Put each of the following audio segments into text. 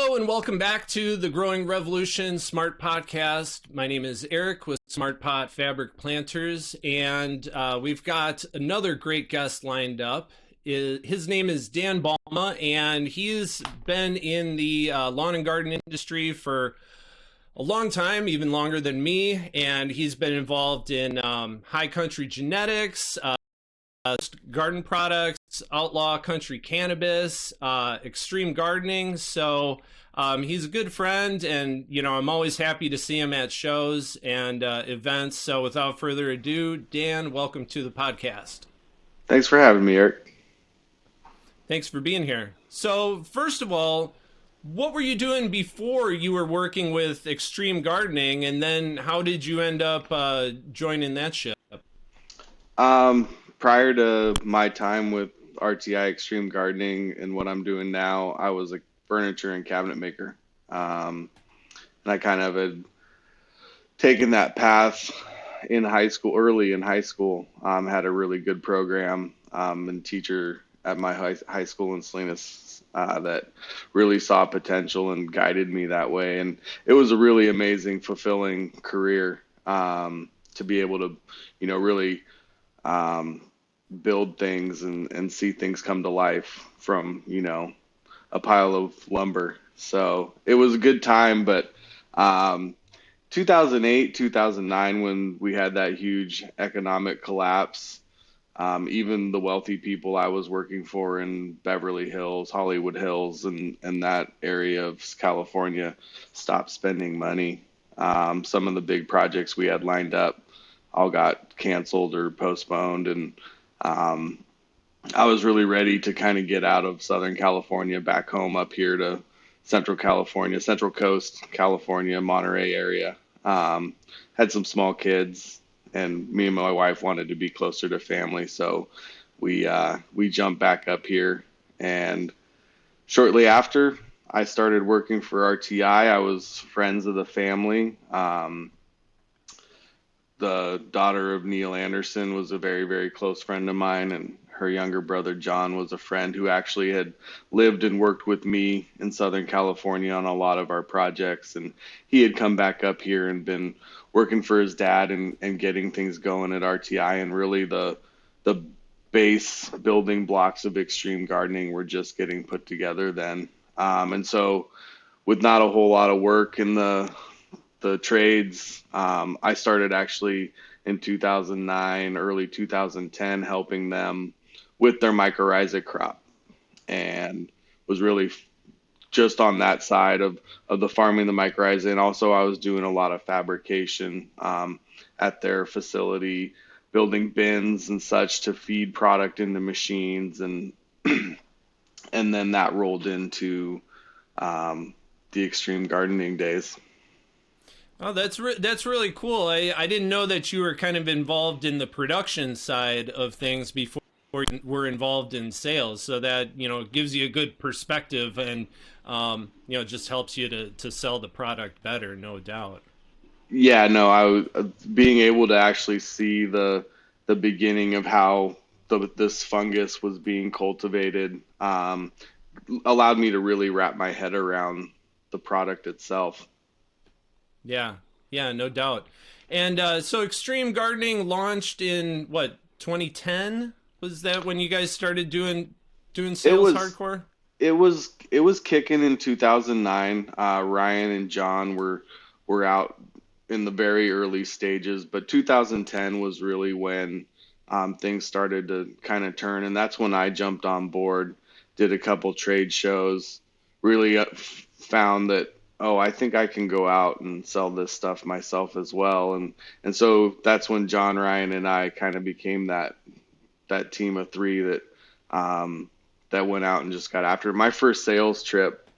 Hello and welcome back to the Growing Revolution Smart Podcast. My name is Eric with Smart Pot Fabric Planters, and we've got another great guest lined up. His name is Dan Balma, and he's been in the lawn and garden industry for a long time, even longer than me, and he's been involved in high country genetics, garden products, Outlaw country cannabis, Xtreme Gardening. So he's a good friend, and I'm always happy to see him at shows and events. So without further ado, Dan, welcome to the podcast. Thanks for having me, Eric. Thanks for being here. So first of all, what were you doing before you were working with Xtreme Gardening, and then how did you end up joining that ship? Prior to my time with RTI Extreme Gardening and what I'm doing now, I was a furniture and cabinet maker. And I kind of had taken that path in high school, early in high school. Had a really good program and teacher at my high school in Salinas that really saw potential and guided me that way. And it was a really amazing, fulfilling career to be able to, really build things and see things come to life from, a pile of lumber. So it was a good time, but 2008, 2009, when we had that huge economic collapse, even the wealthy people I was working for in Beverly Hills, Hollywood Hills, and that area of California stopped spending money. Some of the big projects we had lined up all got canceled or postponed, and I was really ready to kind of get out of Southern California back home up here to Central California, Central Coast, California, Monterey area. Had some small kids, and me and my wife wanted to be closer to family, so we jumped back up here. And shortly after, I started working for RTI. I was friends of the family. The daughter of Neil Anderson was a very, very close friend of mine, and her younger brother John was a friend who actually had lived and worked with me in Southern California on a lot of our projects. And he had come back up here and been working for his dad and getting things going at RTI. And really the base building blocks of Extreme Gardening were just getting put together then. And so with not a whole lot of work in the trades, I started actually in 2009, early 2010, helping them with their mycorrhiza crop, and was really just on that side of the farming the mycorrhiza. And also I was doing a lot of fabrication at their facility, building bins and such to feed product into machines, and and then that rolled into the Extreme Gardening days. Oh, that's really cool. I didn't know that you were kind of involved in the production side of things before you were involved in sales. So that, gives you a good perspective, and, just helps you to sell the product better, no doubt. Yeah, no, I was being able to actually see the beginning of how this fungus was being cultivated, allowed me to really wrap my head around the product itself. Yeah, yeah, no doubt. And so Extreme Gardening launched in what, 2010? Was that when you guys started doing It sales was hardcore? it was kicking in 2009. Ryan and John were out in the very early stages, but 2010 was really when things started to kind of turn, and that's when I jumped on board, did a couple trade shows, really found that, oh, I think I can go out and sell this stuff myself as well, and so that's when John, Ryan, and I kind of became that team of three that went out and just got after it. My first sales trip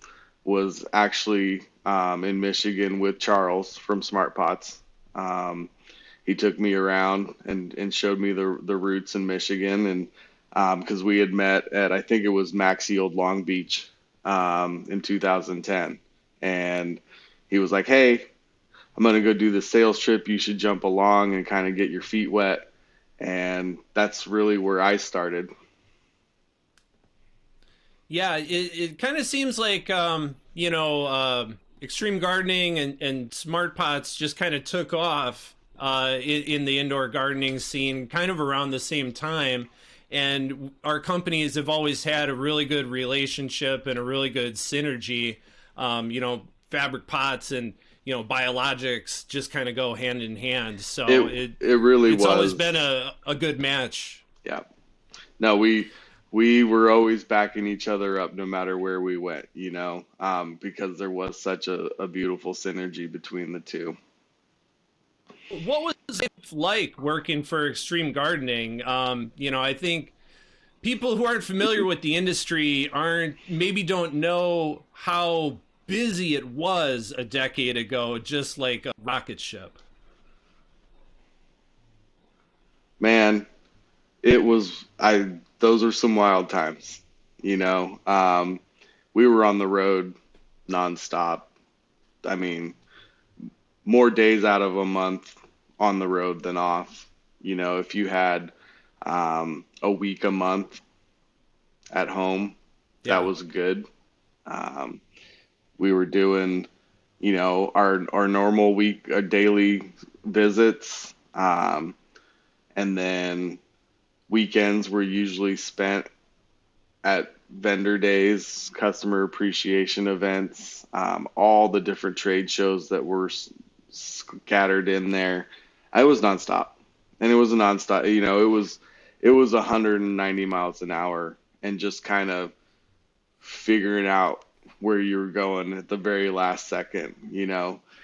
was actually in Michigan with Charles from Smart Pots. He took me around and showed me the roots in Michigan, and because we had met at, I think it was Max Yield Long Beach in 2010, and he was like, "Hey, I'm gonna go do the sales trip. You should jump along and kind of get your feet wet." And that's really where I started. Yeah, it kind of seems like Xtreme Gardening and Smart Pots just kind of took off in the indoor gardening scene kind of around the same time. And our companies have always had a really good relationship and a really good synergy. Fabric pots and, biologics just kind of go hand in hand. So It really it's always was. been a good match. Yeah. No, we were always backing each other up no matter where we went, because there was such a beautiful synergy between the two. What was it like working for Extreme Gardening? I think people who aren't familiar with the industry maybe don't know how busy it was a decade ago, just like a rocket ship. Man, those are some wild times, you know. We were on the road nonstop. I mean, more days out of a month on the road than off. If you had a week a month at home, that Yeah. was good. Um, we were doing, our normal week, our daily visits, and then weekends were usually spent at vendor days, customer appreciation events, all the different trade shows that were scattered in there. I was nonstop, and it was a nonstop. It was 190 miles an hour, and just kind of figuring out where you were going at the very last second.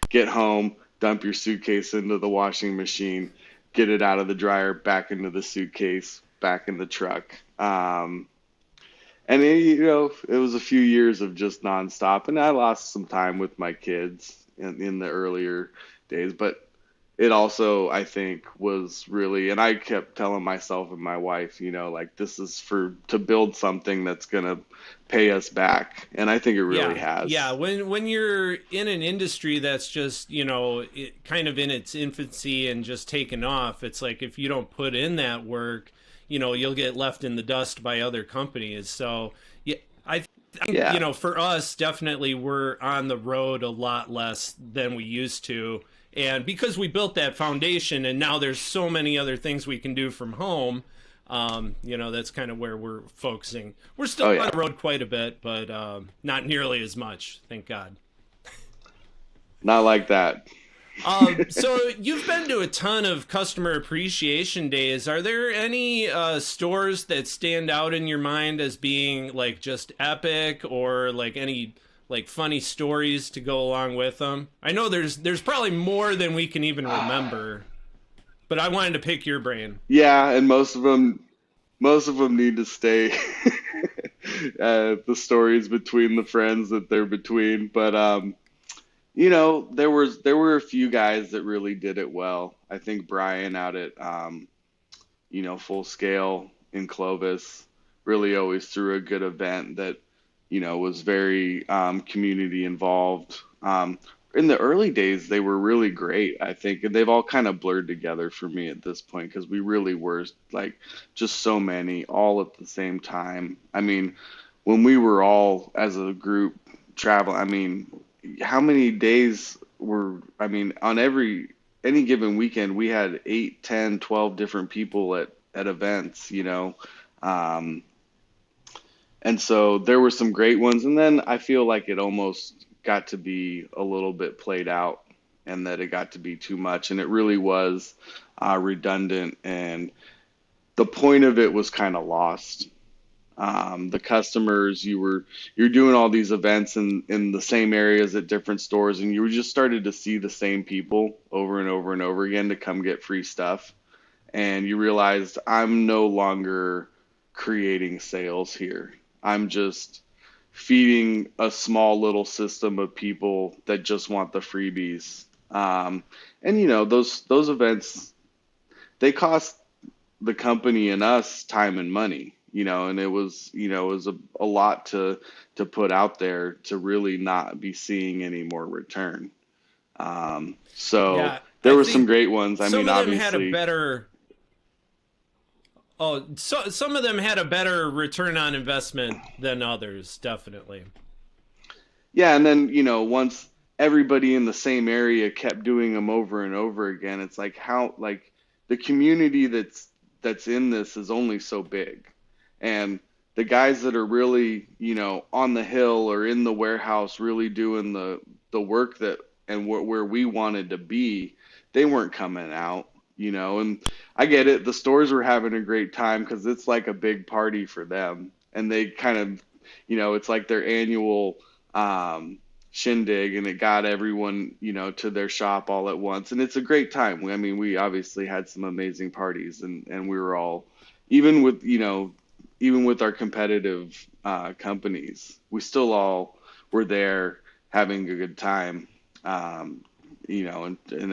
Get home, dump your suitcase into the washing machine, get it out of the dryer, back into the suitcase, back in the truck. And it was a few years of just nonstop, and I lost some time with my kids in the earlier days, but it also, I think, was really, and I kept telling myself and my wife, like, this is to build something that's gonna pay us back, and I think it really Yeah, yeah. has. When you're in an industry that's just kind of in its infancy and just taking off, it's like if you don't put in that work, you'll get left in the dust by other companies. So yeah, I think Yeah, for us, definitely we're on the road a lot less than we used to, and because we built that foundation, and now there's so many other things we can do from home. That's kind of where we're focusing. We're still oh on yeah, the road quite a bit, but not nearly as much, thank God. not like that. So you've been to a ton of customer appreciation days. Are there any stores that stand out in your mind as being like just epic, or like any like funny stories to go along with them? I know there's probably more than we can even remember, but I wanted to pick your brain. Yeah, and most of them need to stay the stories between the friends that they're between. But there were a few guys that really did it well. I think Brian out at Full Scale in Clovis really always threw a good event that was very community involved. In the early days, they were really great, I think, and they've all kind of blurred together for me at this point because we really were like just so many all at the same time. I mean, when we were all as a group traveling, I mean, how many days I mean, on any given weekend, we had 8, 10, 12 different people at events, Um, and so there were some great ones, and then I feel like it almost got to be a little bit played out, and that it got to be too much, and it really was redundant, and the point of it was kind of lost. The customers, you're doing all these events in the same areas at different stores, and you just started to see the same people over and over and over again to come get free stuff, and you realized I'm no longer creating sales here. I'm just feeding a small little system of people that just want the freebies. And those events, they cost the company and us time and money, and it was a lot to put out there to really not be seeing any more return. So Yeah, there I were some think great ones. I some mean, of them had a obviously, better. Oh, so some of them had a better return on investment than others, definitely. Yeah, and then, once everybody in the same area kept doing them over and over again, it's like how like the community that's in this is only so big. And the guys that are really, on the hill or in the warehouse really doing the work that and where we wanted to be, they weren't coming out, and I get it. The stores were having a great time because it's like a big party for them. And they kind of, it's like their annual shindig, and it got everyone, to their shop all at once. And it's a great time. I mean, we obviously had some amazing parties, and we were all, even with, even with our competitive companies, we still all were there having a good time, and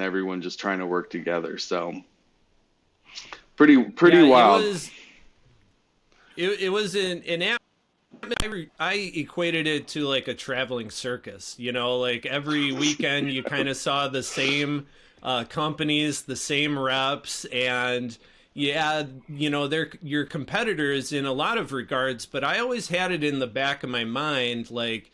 everyone just trying to work together. So pretty Yeah, it wild. was it was an I equated it to like a traveling circus, like every weekend you kind of saw the same companies, the same reps, and yeah, they're your competitors in a lot of regards, but I always had it in the back of my mind, like,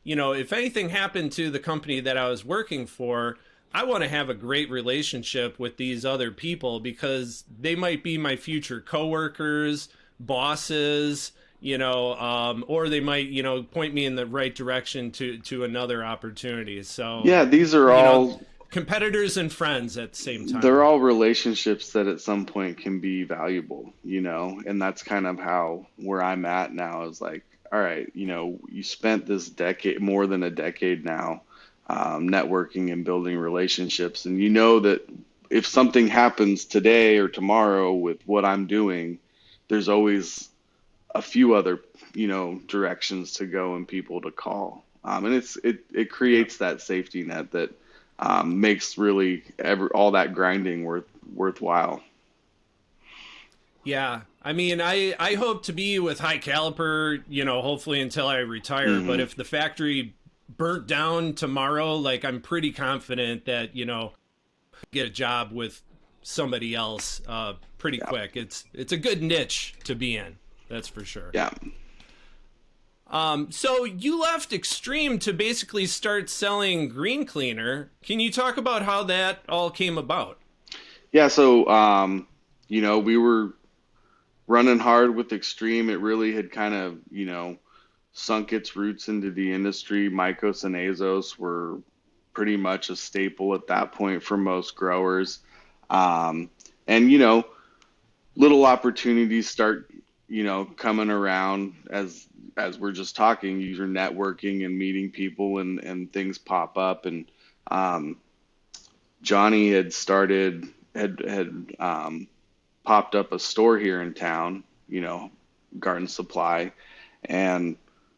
if anything happened to the company that I was working for, I want to have a great relationship with these other people because they might be my future coworkers, bosses, or they might, point me in the right direction to another opportunity. So, Yeah, these are you know, all competitors and friends at the same they're time. all relationships that at some point can be valuable, and that's kind of how where I'm at now is like, all right, you spent this decade, more than a decade now, networking and building relationships, and you know that if something happens today or tomorrow with what I'm doing, there's always a few other, directions to go and people to call. And it Yeah. creates that safety net that makes really all that grinding worthwhile. Yeah. I mean, I hope to be with High Caliper, hopefully until I retire. But Hmm. if the factory burnt down tomorrow, like I'm pretty confident that, get a job with somebody else pretty Yeah. quick. It's a good niche to be in. That's for sure. Yeah. So you left Extreme to basically start selling green cleaner. Can you talk about how that all came about? Yeah. So, we were running hard with Extreme. It really had kind of, sunk its roots into the industry. Mycos and Azos were pretty much a staple at that point for most growers. Um, and, little opportunities start, coming around as we're just talking. You're networking and meeting people, and things pop up. And um, Johnny had started had popped up a store here in town, garden supply, and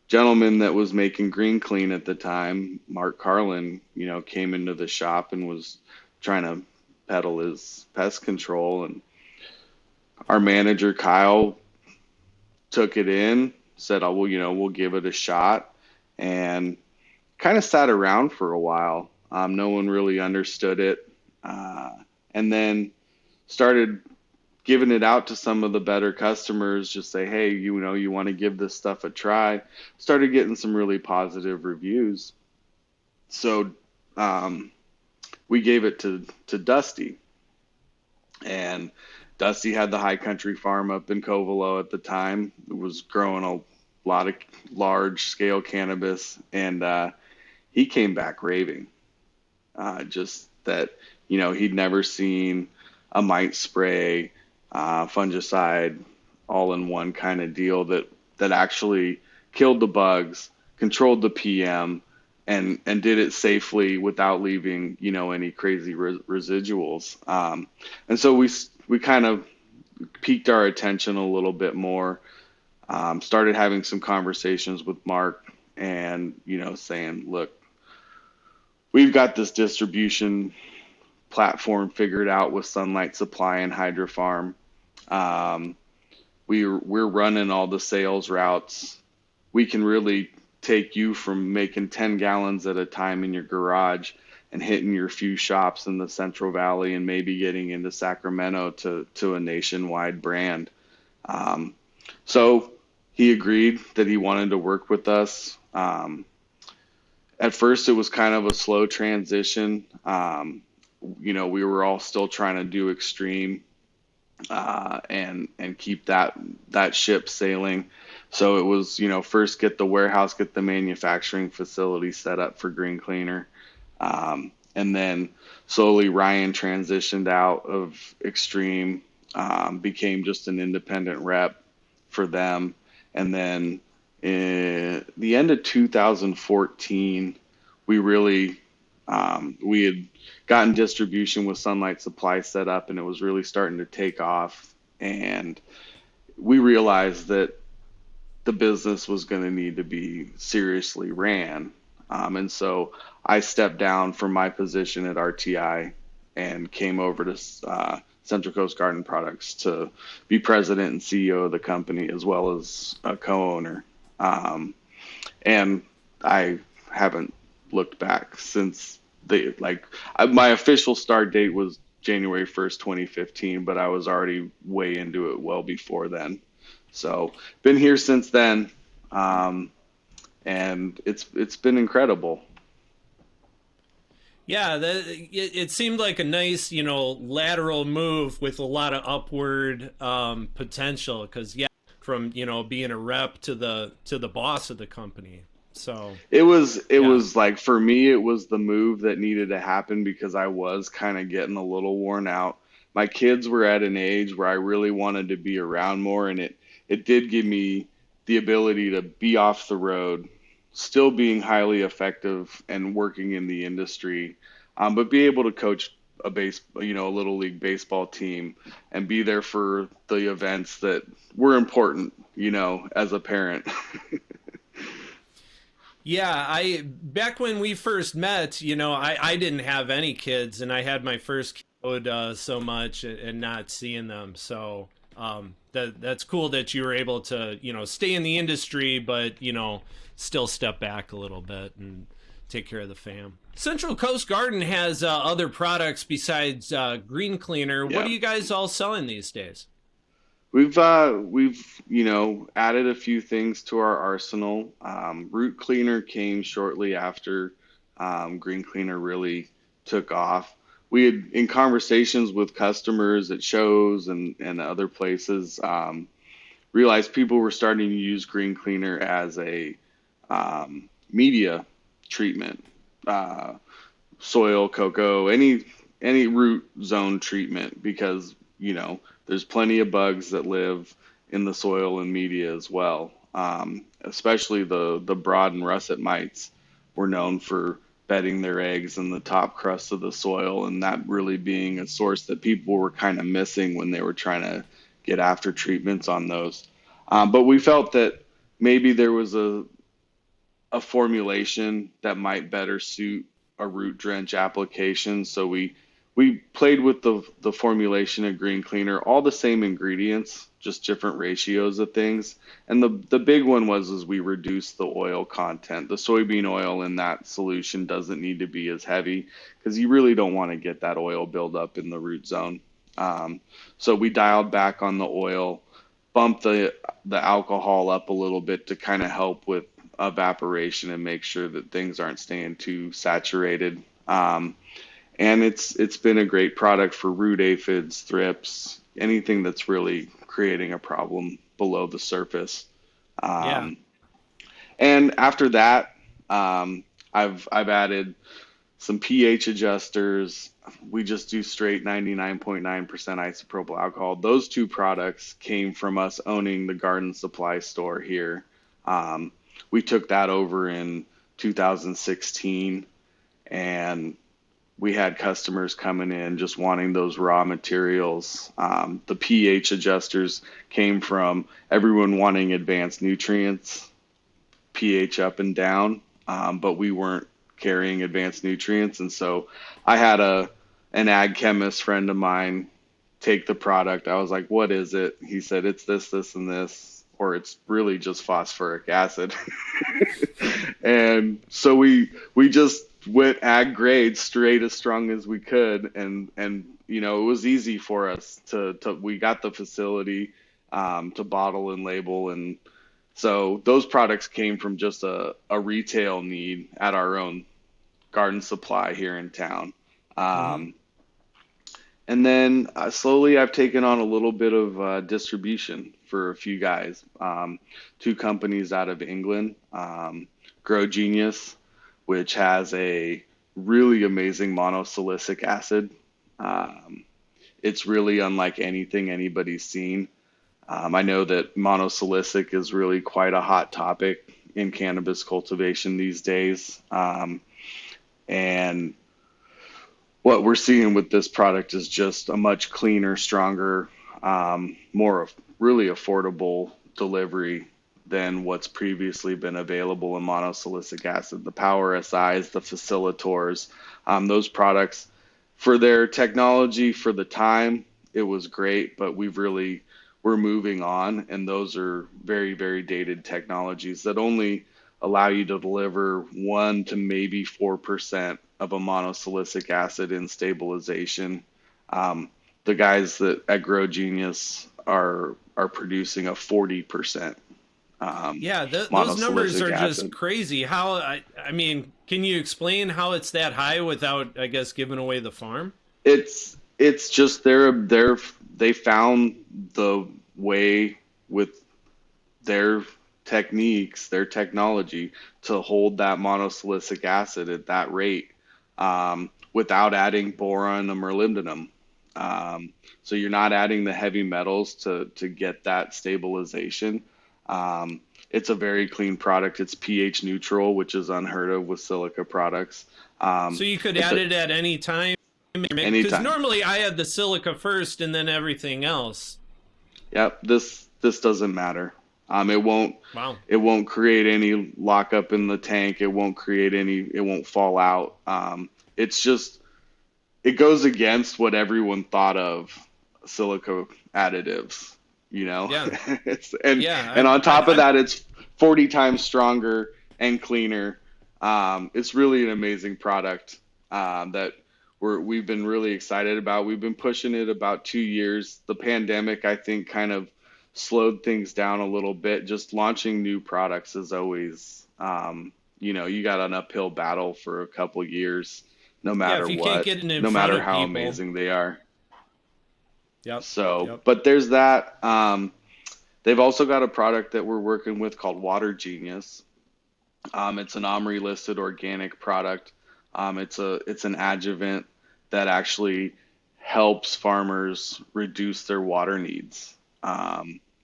gentleman that was making green clean at the time, Mark Carlin, came into the shop and was trying to peddle his pest control. And our manager Kyle took it in, said, "Oh, well, we'll give it a shot," and kind of sat around for a while. No one really understood it, uh, and then started giving it out to some of the better customers. Just say, "Hey, you want to give this stuff a try." Started getting some really positive reviews, so um, we gave it to Dusty, and Dusty had the High Country Farm up in Covelo at the time. It was growing a lot of large scale cannabis, and he came back raving. Just that, he'd never seen a mite spray, fungicide, all in one kind of deal that actually killed the bugs, controlled the PM, and did it safely without leaving, any crazy residuals. And so we kind of piqued our attention a little bit more. Started having some conversations with Mark, and saying, "Look, we've got this distribution platform figured out with Sunlight Supply and Hydro Farm. Um, we're running all the sales routes. We can really take you from making 10 gallons at a time in your garage and hitting your few shops in the Central Valley and maybe getting into Sacramento to a nationwide brand." Um, so he agreed that he wanted to work with us. At first, it was kind of a slow transition. We were all still trying to do extreme and keep that ship sailing. So it was, first get the warehouse, get the manufacturing facility set up for Green Cleaner, and then slowly Ryan transitioned out of extreme, became just an independent rep for them, and then in the end of 2014, we had gotten distribution with Sunlight Supply set up, and it was really starting to take off. And we realized that the business was going to need to be seriously ran. And so I stepped down from my position at RTI and came over to Central Coast Garden Products to be president and CEO of the company, as well as a co-owner. Um, and I haven't looked back since my official start date was January 1st, 2015, but I was already way into it well before then. So been here since then, um, and it's been incredible. Yeah, it seemed like a nice, lateral move with a lot of upward potential. Because yeah, from being a rep to the boss of the company. So It yeah, was like, for me, it was the move that needed to happen because I was kind of getting a little worn out. My kids were at an age where I really wanted to be around more, and it did give me the ability to be off the road, still being highly effective and working in the industry, but be able to coach a little league baseball team and be there for the events that were important, as a parent. yeah. I back when we first met, I didn't have any kids, and I had my first kid so much and not seeing them. So that's cool that you were able to stay in the industry, but still step back a little bit and take care of the fam. Central Coast Garden has other products besides Green Cleaner. What are Yeah. you guys all selling these days? We've added a few things to our arsenal. Root Cleaner came shortly after Green Cleaner really took off. We had, in conversations with customers at shows and other places, realized people were starting to use Green Cleaner as a media treatment, uh, soil, cocoa, any root zone treatment, because there's plenty of bugs that live in the soil and media as well. Especially the broad and russet mites were known for bedding their eggs in the top crust of the soil, and that really being a source that people were kind of missing when they were trying to get after treatments on those. But we felt that maybe there was a formulation that might better suit a root drench application. So we played with the formulation of Green Cleaner, all the same ingredients, just different ratios of things. And the big one was is we reduced the oil content. The soybean oil in that solution doesn't need to be as heavy because you really don't want to get that oil buildup in the root zone. So we dialed back on the oil, bumped the alcohol up a little bit to kind of help with evaporation and make sure that things aren't staying too saturated. And it's been a great product for root aphids, thrips, anything that's really creating a problem below the surface. Yeah. Um, and after that, I've added some pH adjusters. We just do straight 99.9% isopropyl alcohol. Those two products came from us owning the garden supply store here. Um, we took that over in 2016, and we had customers coming in just wanting those raw materials. The pH adjusters came from everyone wanting advanced nutrients, pH up and down, but we weren't carrying advanced nutrients. And so I had an ag chemist friend of mine take the product. I was like, "What is it?" He said, "It's this, this, and this, or it's really just phosphoric acid." And so we just went ag grade straight as strong as we could, and it was easy for us to we got the facility to bottle and label and So those products came from just a retail need at our own garden supply here in town. Hmm. Um, and then slowly I've taken on a little bit of distribution for a few guys. Two companies out of England, Grow Genius, which has a really amazing monosilicic acid. Um, it's really unlike anything anybody's seen. I know that monosilicic is really quite a hot topic in cannabis cultivation these days. And what we're seeing with this product is just a much cleaner, stronger, more really affordable delivery than what's previously been available in monosilicic acid. The Power SIs, the facilitors, those products for their technology for the time, it was great, but we're moving on, and those are very, very dated technologies that only allow you to deliver 1 to maybe 4% of a monosilicic acid in stabilization. Um, the guys that at Grow Genius are producing a 40% Yeah, those numbers monosilicic are just acid. crazy. I mean, can you explain how it's that high without, I guess, giving away the farm? It's just they found the way with their techniques, their technology to hold that monosilicic acid at that rate without adding boron or molybdenum. So you're not adding the heavy metals to get that stabilization. It's a very clean product. It's pH neutral, which is unheard of with silica products. So Um, you could it's add a, it at any time? Because Anytime. normally I add the silica first and then everything else. Yep, this doesn't matter. It won't Wow. it won't create any lockup in the tank. It won't create any. It won't fall out. It's just it goes against what everyone thought of silica additives. You know, Yeah. it's and Yeah. on top of that, it's 40 times stronger and cleaner. It's really an amazing product that we've been really excited about. We've been pushing it about 2 years. The pandemic, I think, kind of slowed things down a little bit. Just launching new products is always, you got an uphill battle for a couple years, no Yeah, if matter you can't what, get it in no front matter of how people. amazing they are. Yep. So, Yep. but there's that. They've also got a product that we're working with called Water Genius. It's an OMRI listed organic product. It's an adjuvant that actually helps farmers reduce their water needs.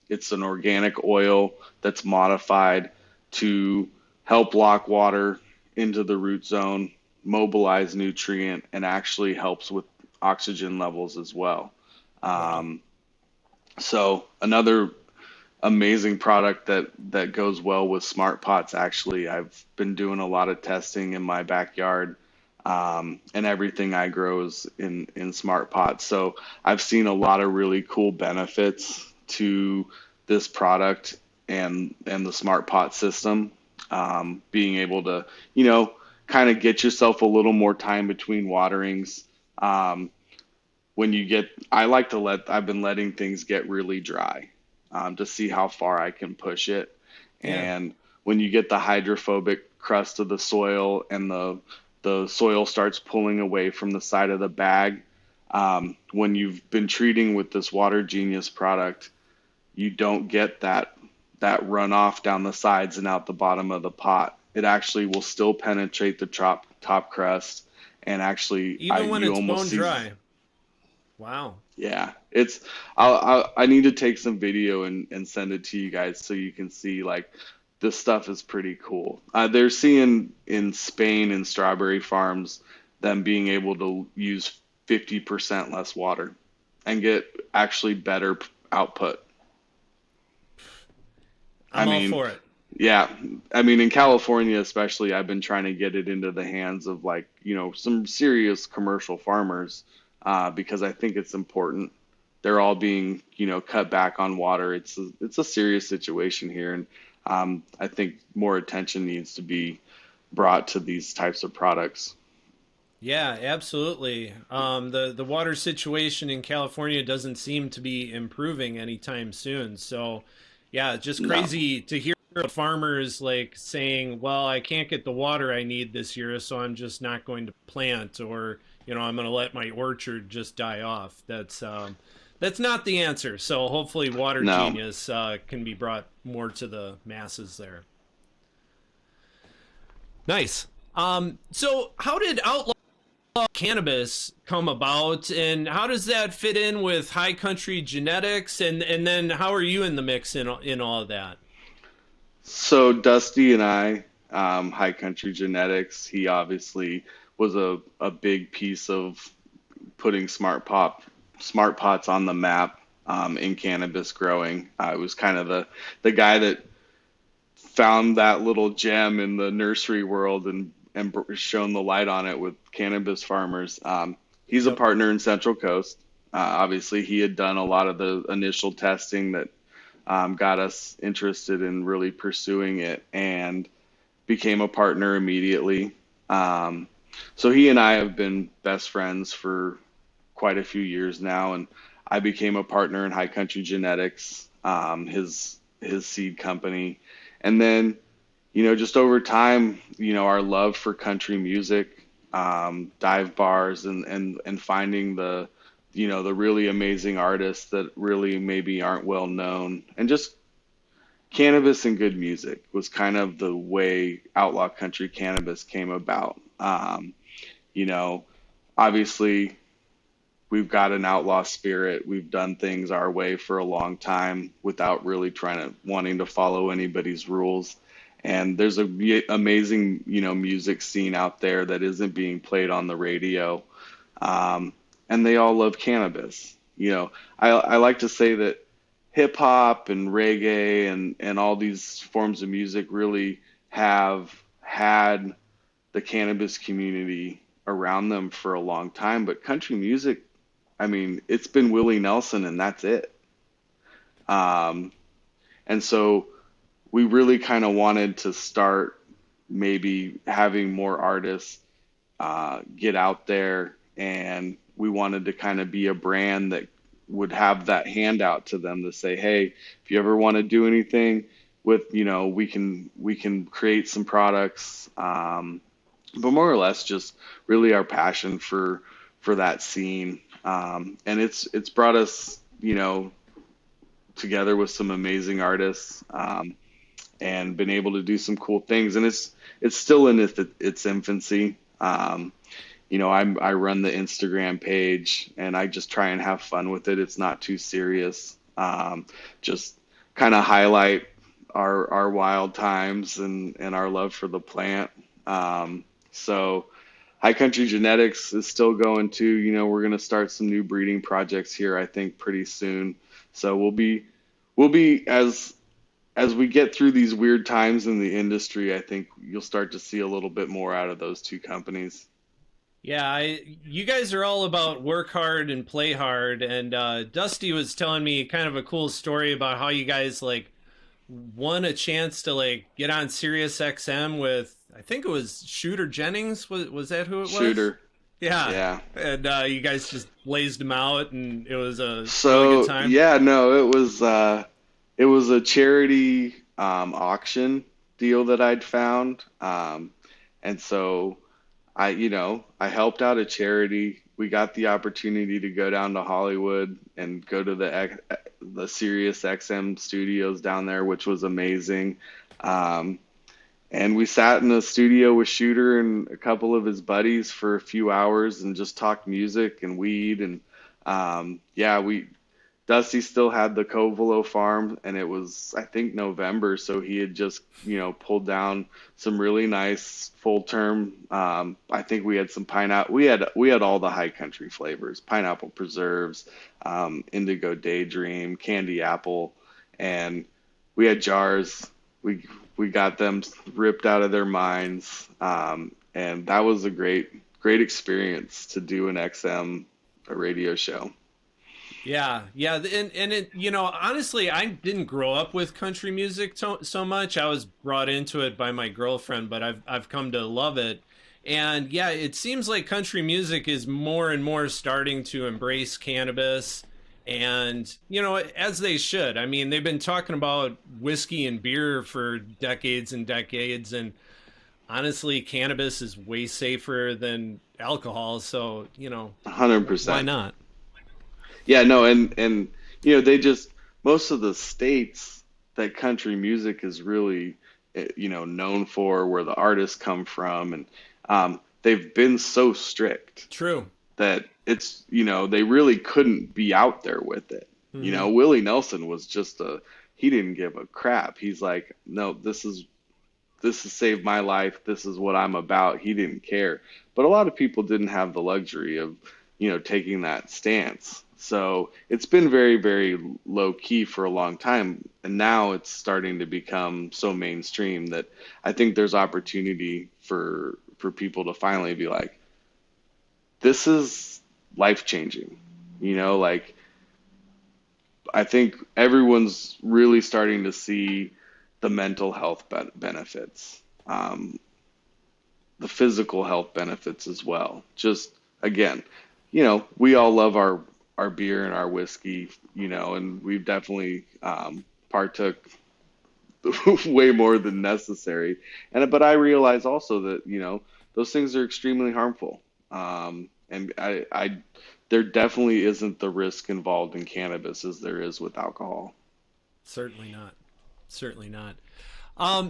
It's an organic oil that's modified to help lock water into the root zone, mobilize nutrient, and actually helps with oxygen levels as well. Wow. Um, so another amazing product that goes well with smart pots. Actually, I've been doing a lot of testing in my backyard, and everything I grow is in smart pots. So I've seen a lot of really cool benefits to this product and the smart pot system. Being able to, kind of get yourself a little more time between waterings. Um, when you get, I've been letting things get really dry to see how far I can push it. Yeah. And when you get the hydrophobic crust of the soil and the soil starts pulling away from the side of the bag, when you've been treating with this Water Genius product, you don't get that runoff down the sides and out the bottom of the pot. It actually will still penetrate the top crust, and actually, Even when you it's almost bone see. dry. Wow. Yeah, I need to take some video and send it to you guys so you can see like this stuff is pretty cool. They're seeing in Spain in strawberry farms them being able to use 50% less water and get actually better output. I I'm all mean, for it. yeah, I mean in California especially, I've been trying to get it into the hands of like, some serious commercial farmers because I think it's important. They're all being, cut back on water. It's a serious situation here, and I think more attention needs to be brought to these types of products. Yeah, absolutely. The water situation in California doesn't seem to be improving anytime soon. So, yeah, just No. crazy to hear farmers like saying, well, I can't get the water I need this year, so I'm just not going to plant, or, I'm going to let my orchard just die off. That's not the answer. So hopefully Water No. Genius can be brought more to the masses there. Nice. So how did Outlaw Cannabis come about, and how does that fit in with High Country Genetics, and then how are you in the mix in all of that? So Dusty and I, High Country Genetics, he obviously was a big piece of putting smart pots on the map in cannabis growing. I was kind of the guy that found that little gem in the nursery world and shone the light on it with cannabis farmers. He's a Yep. partner in Central Coast. Obviously, he had done a lot of the initial testing that got us interested in really pursuing it and became a partner immediately. Um, so he and I have been best friends for quite a few years now, and I became a partner in High Country Genetics, his seed company, and then just over time, our love for country music, dive bars, and finding the really amazing artists that really maybe aren't well known, and just cannabis and good music was kind of the way Outlaw Country Cannabis came about. You know, Obviously, we've got an outlaw spirit. We've done things our way for a long time without really wanting to follow anybody's rules. And there's amazing, music scene out there that isn't being played on the radio. Um, and they all love cannabis. I like to say that hip hop and reggae and all these forms of music really have had the cannabis community around them for a long time. But country music, I mean, it's been Willie Nelson and that's it. Um, and so we really kind of wanted to start maybe having more artists get out there, and we wanted to kind of be a brand that would have that handout to them to say, hey, if you ever want to do anything with, we can create some products, but more or less just really our passion for that scene, and it's brought us, together with some amazing artists, and been able to do some cool things. And it's still in its infancy. I run the Instagram page and I just try and have fun with it. It's not too serious. Just kind of highlight our wild times and our love for the plant. So High Country Genetics is still going too. We're going to start some new breeding projects here, I think, pretty soon. So we'll be as we get through these weird times in the industry, I think you'll start to see a little bit more out of those two companies. Yeah, you guys are all about work hard and play hard. And Dusty was telling me kind of a cool story about how you guys like won a chance to like get on Sirius XM with, I think it was Shooter Jennings. Was that who it was? Shooter. Yeah, Yeah. and you guys just blazed them out, and it was a really good So time. yeah, no, it was a charity auction deal that I'd found. And so I helped out a charity. We got the opportunity to go down to Hollywood and go to the Sirius XM studios down there, which was amazing. Um, and we sat in the studio with Shooter and a couple of his buddies for a few hours and just talked music and weed. And yeah, we Dusty still had the Covelo farm, and it was, I think, November, so he had just, pulled down some really nice full term. I think we had some pineapple. We had all the high country flavors: pineapple preserves, indigo daydream, candy apple, and we had jars. We got them ripped out of their minds, and that was a great experience to do an XM a radio show. Yeah, yeah, and it, honestly, I didn't grow up with country music so much. I was brought into it by my girlfriend, but I've come to love it. And yeah, it seems like country music is more and more starting to embrace cannabis. And, as they should. I mean, they've been talking about whiskey and beer for decades and decades. And honestly, cannabis is way safer than alcohol. So, 100%. why not? Yeah, no, and they just most of the states that country music is really known for, where the artists come from, and they've been so strict True. that it's they really couldn't be out there with it. Hmm. Willie Nelson was just he didn't give a crap. He's like, no, this has saved my life. This is what I'm about. He didn't care. But a lot of people didn't have the luxury of, taking that stance. So it's been very, very low key for a long time. And now it's starting to become so mainstream that I think there's opportunity for people to finally be like, this is life changing. Like I think everyone's really starting to see the mental health benefits, the physical health benefits as well. Just again, we all love our beer and our whiskey, and we've definitely partook way more than necessary. But I realize also that those things are extremely harmful, and there definitely isn't the risk involved in cannabis as there is with alcohol. Certainly not. Certainly not.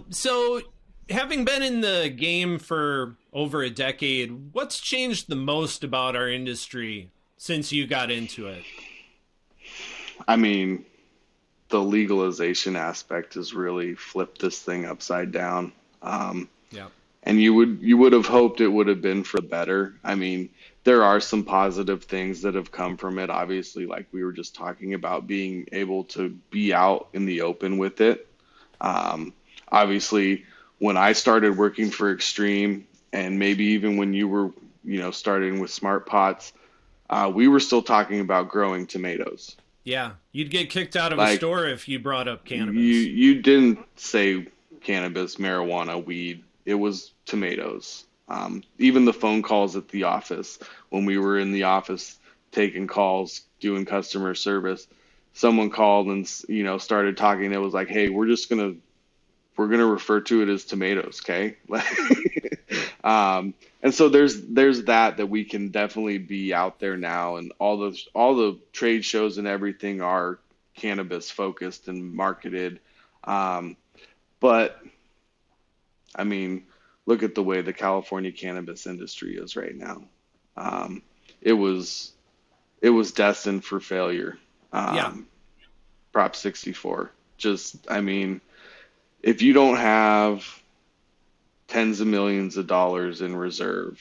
So, having been in the game for over a decade, what's changed the most about our industry since you got into it? I mean, the legalization aspect has really flipped this thing upside down. Yeah. And you would have hoped it would have been for the better. I mean, there are some positive things that have come from it. Obviously, like we were just talking about, being able to be out in the open with it. Um, Obviously, when I started working for Xtreme, and maybe even when you were, starting with Smart Pots, we were still talking about growing tomatoes. Yeah. You'd get kicked out of a Like store if you brought up you cannabis. you didn't say cannabis, marijuana, weed. It was tomatoes. Even the phone calls at the office, when we were in the office taking calls, doing customer service, someone called and started talking. It was like, hey, we're gonna refer to it as tomatoes, okay? And so there's that we can definitely be out there now, and all the trade shows and everything are cannabis focused and marketed. Um, but I mean, look at the way the California cannabis industry is right now. Um, it was it was destined for failure. Yeah. Um, Prop 64. Just, I mean, if you don't have tens of millions of dollars in reserve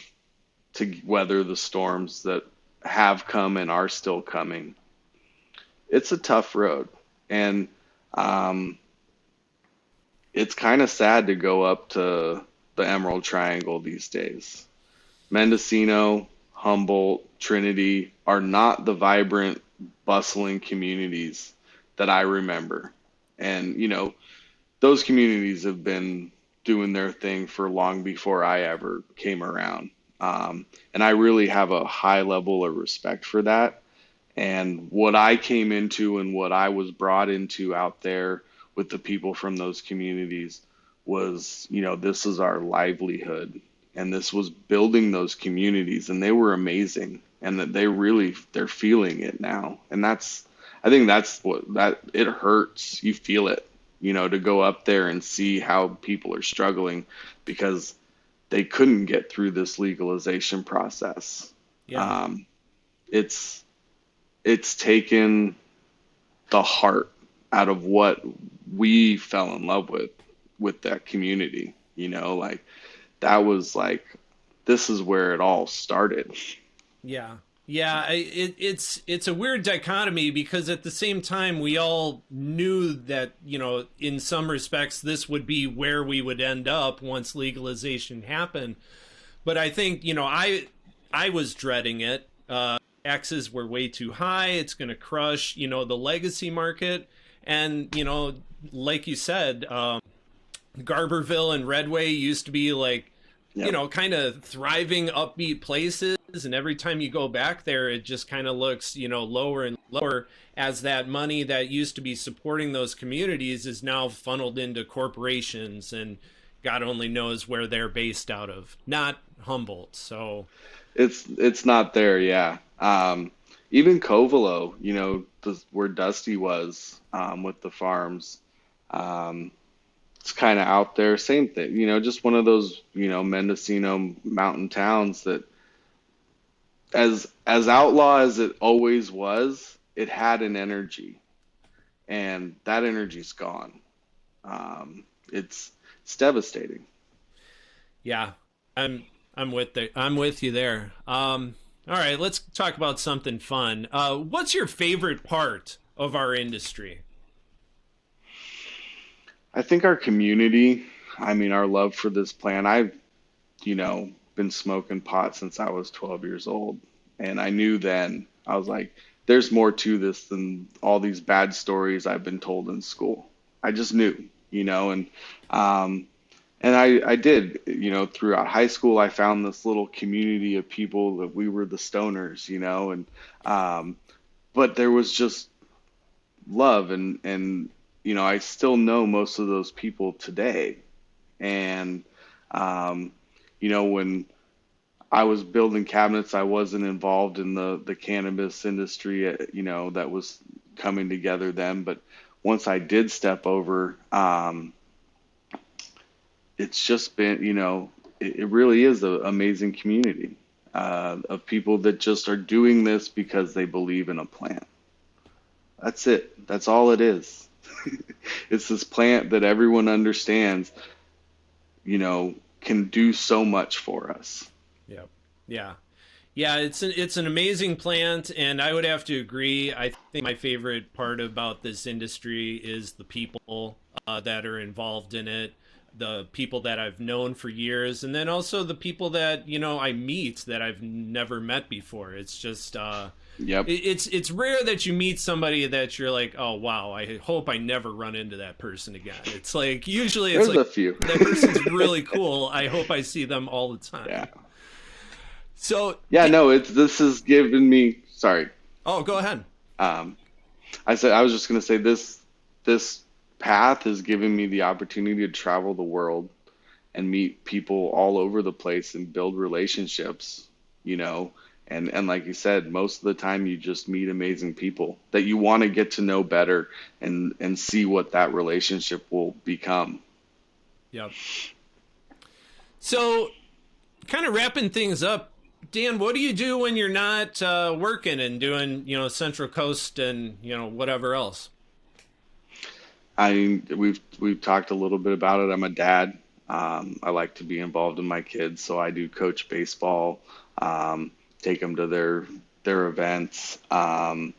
to weather the storms that have come and are still coming, it's a tough road. And um, it's kind of sad to go up to the Emerald Triangle these days. Mendocino, Humboldt, Trinity are not the vibrant, bustling communities that I remember. And, those communities have been doing their thing for long before I ever came around. And I really have a high level of respect for that. And what I came into and what I was brought into out there with the people from those communities was, this is our livelihood. And this was building those communities, and they were amazing. And that they're feeling it now. And I think that's what that it hurts. You feel it, to go up there and see how people are struggling because they couldn't get through this legalization process. Yeah. Um, it's it's taken the heart out of what we fell in love with that community. Like that was like this is where it all started. Yeah. Yeah, it's a weird dichotomy because at the same time we all knew that, in some respects this would be where we would end up once legalization happened. But I think, I was dreading it. Taxes were way too high. It's going to crush, the legacy market. And, like you said, Garberville and Redway used to be like, Yep. kind of thriving, upbeat places. and every time you go back there, it just kind of looks, lower and lower as that money that used to be supporting those communities is now funneled into corporations, and God only knows where they're based out of, not Humboldt. So It's not there, yeah. Even Covelo, where Dusty was with the farms, um, it's kind of out there. Same thing, just one of those, Mendocino mountain towns that, as outlaw as it always was, it had an energy, and that energy's gone. It's devastating. yeah, I'm with you there. All right, let's talk about something fun. What's your favorite part of our industry? I think our community, I mean, our love for this plant. I've, been smoking pot since I was 12 years old. And I knew then, I was like, there's more to this than all these bad stories I've been told in school. I just knew, um, and I did, throughout high school, I found this little community of people that we were the stoners, and, um, but there was just love and I still know most of those people today. And when I was building cabinets, I wasn't involved in the cannabis industry, that was coming together then. But once I did step over, it's just been, it really is an amazing community of people that just are doing this because they believe in a plant. That's it. That's all it is. It's this plant that everyone understands, can do so much for us. Yep. Yeah. Yeah, it's an amazing plant, and I would have to agree. I think my favorite part about this industry is the people that are involved in it, the people that I've known for years, and then also the people that I meet that I've never met before. It's just Yep. it's rare that you meet somebody that you're like, oh wow, I hope I never run into that person again. It's like usually it's There's like a few. that person's really cool. I hope I see them all the time. Yeah. So Yeah, no, this has given me, sorry. oh, go ahead. Um, I was just going to say this path has given me the opportunity to travel the world and meet people all over the place and build relationships, and like you said, most of the time you just meet amazing people that you want to get to know better and see what that relationship will become. Yep. So, kind of wrapping things up, Dan, what do you do when you're not working and doing, Central Coast and, whatever else? We've talked a little bit about it. I'm a dad. I like to be involved in my kids, so I do coach baseball, take them to their events. I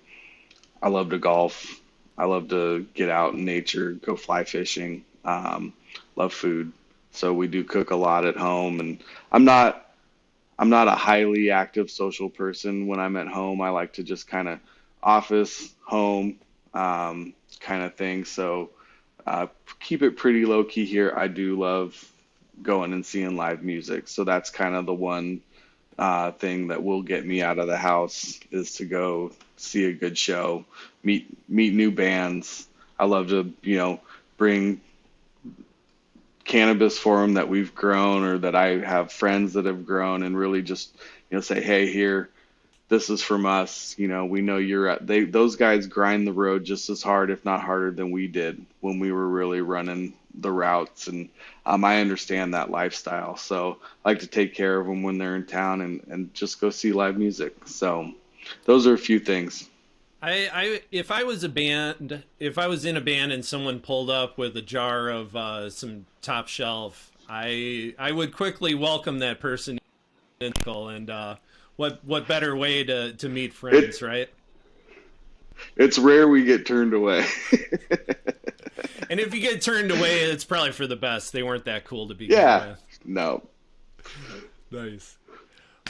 love to golf. I love to get out in nature, go fly fishing. Love food, so we do cook a lot at home. And I'm not a highly active social person. When I'm at home, I like to just kind of office, home, kind of thing. So keep it pretty low key here. I do love going and seeing live music. So that's kind of the one thing that will get me out of the house, is to go see a good show, meet new bands. I love to, bring cannabis for them that we've grown or that I have friends that have grown, and really just, say, hey, here, this is from us. We know those guys grind the road just as hard, if not harder, than we did when we were really running the routes. And I understand that lifestyle. So I like to take care of them when they're in town and just go see live music. So those are a few things. If I was in a band and someone pulled up with a jar of some top shelf, I would quickly welcome that person in, and what better way to meet friends, right? It's rare we get turned away. And if you get turned away, it's probably for the best. They weren't that cool to begin with. No. Nice.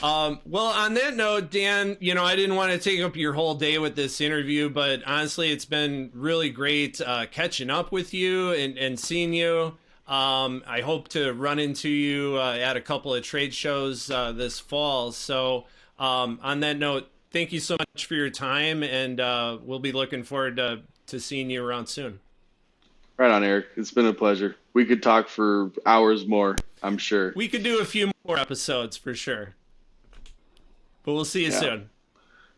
Well, on that note, Dan, I didn't want to take up your whole day with this interview, but honestly, it's been really great catching up with you and seeing you. I hope to run into you at a couple of trade shows this fall. So On that note, thank you so much for your time, and we'll be looking forward to seeing you around soon. Right on, Eric. It's been a pleasure. We could talk for hours more, I'm sure. We could do a few more episodes for sure, but we'll see you Yeah. soon.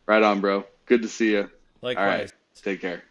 Right on, bro. Good to see you. All right. Likewise. Take care.